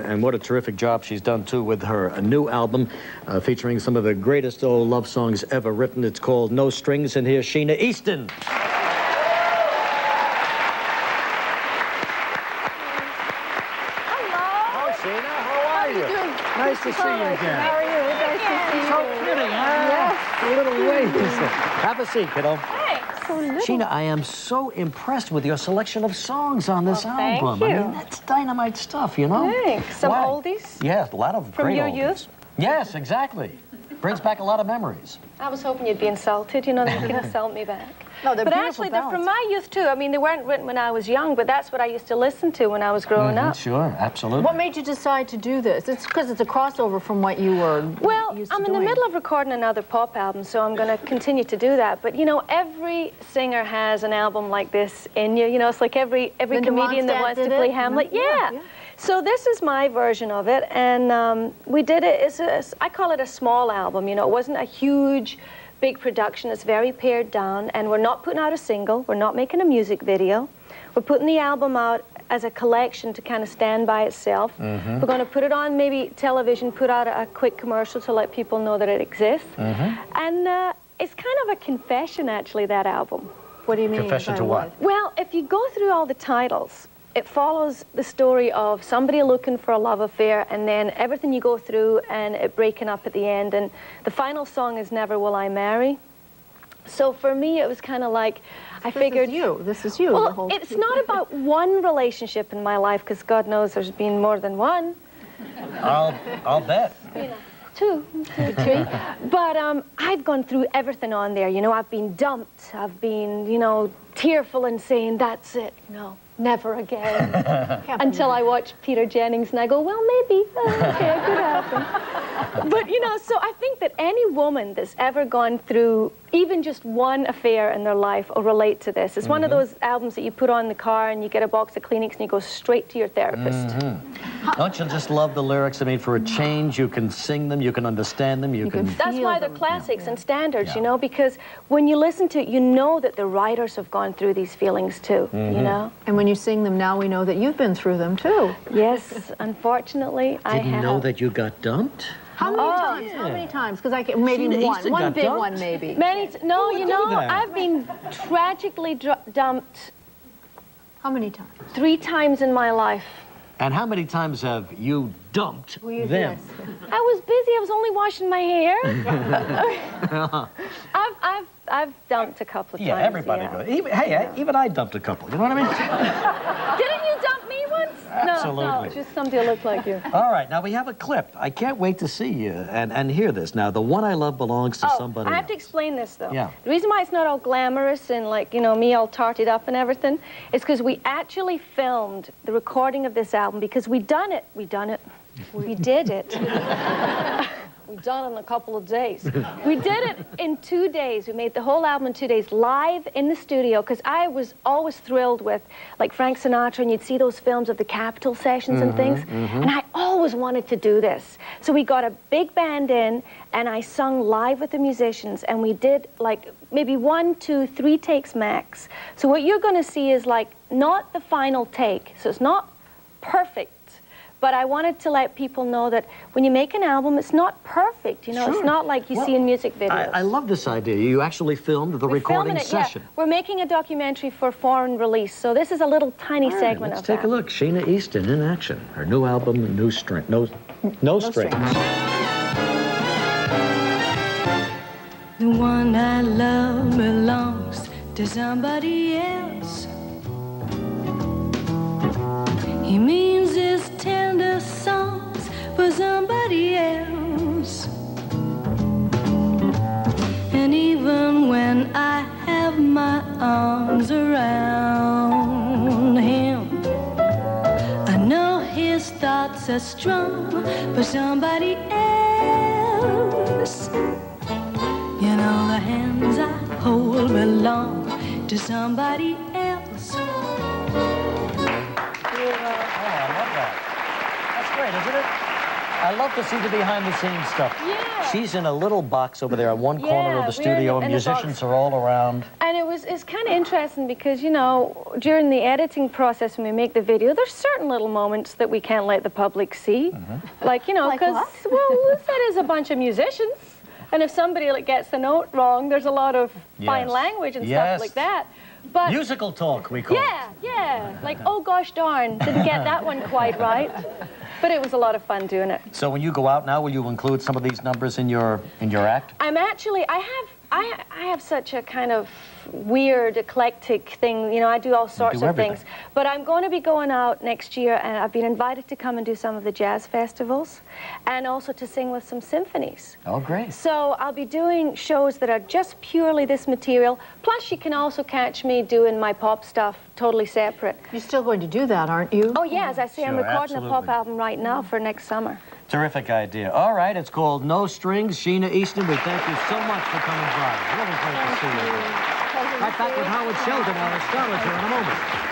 And what a terrific job she's done, too, with her new album featuring some of the greatest old love songs ever written. It's called No Strings, and here's Sheena Easton. Hello, Sheena. How are you? Nice to see you again. How are you? Nice to see you. So pretty, huh? Yes. A little ways. Have a seat, kiddo. Thanks. So little. Sheena, I am so impressed with your selection of songs on this album. Thank you. I mean, that's dynamite stuff, you know? Thanks. Some oldies? Yes, a lot of From great your oldies. youth? Yes, exactly. Brings back a lot of memories. I was hoping you'd be insulted, you know, that you can insult me back. No, they're but beautiful actually, they're ballads. from my youth, too. I mean, they weren't written when I was young, but that's what I used to listen to when I was growing up. Sure, absolutely. What made you decide to do this? It's because it's a crossover from what you were Well, used to I'm in doing. the middle of recording another pop album, so I'm going to continue to do that. But, you know, every singer has an album like this in you. You know, it's like every comedian that wants to play Hamlet. Yeah. So this is my version of it, and we did it. I call it a small album. You know, it wasn't a huge, big production. It's very pared down, and we're not putting out a single. We're not making a music video. We're putting the album out as a collection to kind of stand by itself. We're going to put it on maybe television, put out a quick commercial to let people know that it exists. And it's kind of a confession, actually, that album. What do you mean? Confession to what? Well, if you go through all the titles, it follows the story of somebody looking for a love affair, and then everything you go through and it breaking up at the end. And the final song is Never Will I Marry. So for me, it was kind of like, I figured... This is you. Well, the whole it's not about one relationship in my life, because God knows there's been more than one. I'll bet. You know, two, three. But I've gone through everything on there. You know, I've been dumped. I've been, you know, tearful and saying, that's it. No, never again. Until I watch Peter Jennings and I go, well, maybe. Okay, it could happen. But, you know, so I think that any woman that's ever gone through even just one affair in their life will relate to this. It's one of those albums that you put on in the car and you get a box of Kleenex and you go straight to your therapist. Don't you just love the lyrics? I mean, for a change, you can sing them, you can understand them, you can... That's why they're classics and standards, you know, because when you listen to it, you know that the writers have gone through these feelings too, you know? And when you sing them now, we know that you've been through them too. Yes, unfortunately, I have. Didn't know that you got dumped? How many times? How many times? Because I can, maybe Sheena Easton one got big dumped? one, maybe. No, you know, that? I've been tragically dumped How many times? 3 times in my life. And how many times have you dumped them? Yes. I was busy. I was only washing my hair. I've dumped a couple of times. Yeah, everybody does. Even I dumped a couple. You know what I mean? Didn't you dump me once? Absolutely. No, just somebody who looked like you. All right, now we have a clip. I can't wait to see you and hear this. Now, The One I Love belongs to somebody I have to else. explain this, though. Yeah. The reason why it's not all glamorous and, like, you know, me all tarted up and everything is because we actually filmed the recording of this album because we did it. We did it. We've done it in a couple of days. We did it in 2 days. We made the whole album in 2 days, live in the studio, because I was always thrilled with, like, Frank Sinatra, and you'd see those films of the Capitol sessions and things, and I always wanted to do this. So we got a big band in, and I sung live with the musicians, and we did, like, maybe 1, 2, 3 takes max. So what you're going to see is, like, not the final take, so it's not perfect. But I wanted to let people know that when you make an album, it's not perfect. You know, It's not like you see in music videos. I love this idea. You actually filmed the recording session. Yeah. We're making a documentary for foreign release, so this is a little tiny segment let's of that. take a look. Sheena Easton in action. Her new album, No Strings. The one I love belongs to somebody else. He means his tender songs for somebody else. And even when I have my arms around him, I know his thoughts are strong for somebody else. You know the hands I hold belong to somebody else. Oh, I love that. That's great, isn't it? I love to see the behind-the-scenes stuff. Yeah. She's in a little box over there on one corner of the we're studio, in and a box. musicians are all around. And it's kind of interesting because, you know, during the editing process when we make the video, there's certain little moments that we can't let the public see. Like, you know, Like because, what? well, that is a bunch of musicians. And if somebody like, gets the note wrong, there's a lot of fine Yes. language and Yes. stuff like that. But Musical talk, we call it. yeah. Like, oh gosh darn, didn't get that one quite right. But it was a lot of fun doing it. So when you go out now, will you include some of these numbers in your act? I'm actually, I have such a kind of weird, eclectic thing. You know, I do all sorts of everything. things. But I'm going to be going out next year, and I've been invited to come and do some of the jazz festivals, and also to sing with some symphonies. Oh, great. So I'll be doing shows that are just purely this material. Plus, you can also catch me doing my pop stuff totally separate. You're still going to do that, aren't you? Oh, yeah, as I say, I'm Sure, recording a pop absolutely. album right now for next summer. Terrific idea. All right, it's called No Strings. Sheena Easton, we thank you so much for coming by. Really great to see you. Right back with Howard Sheldon, our astrologer, in a moment.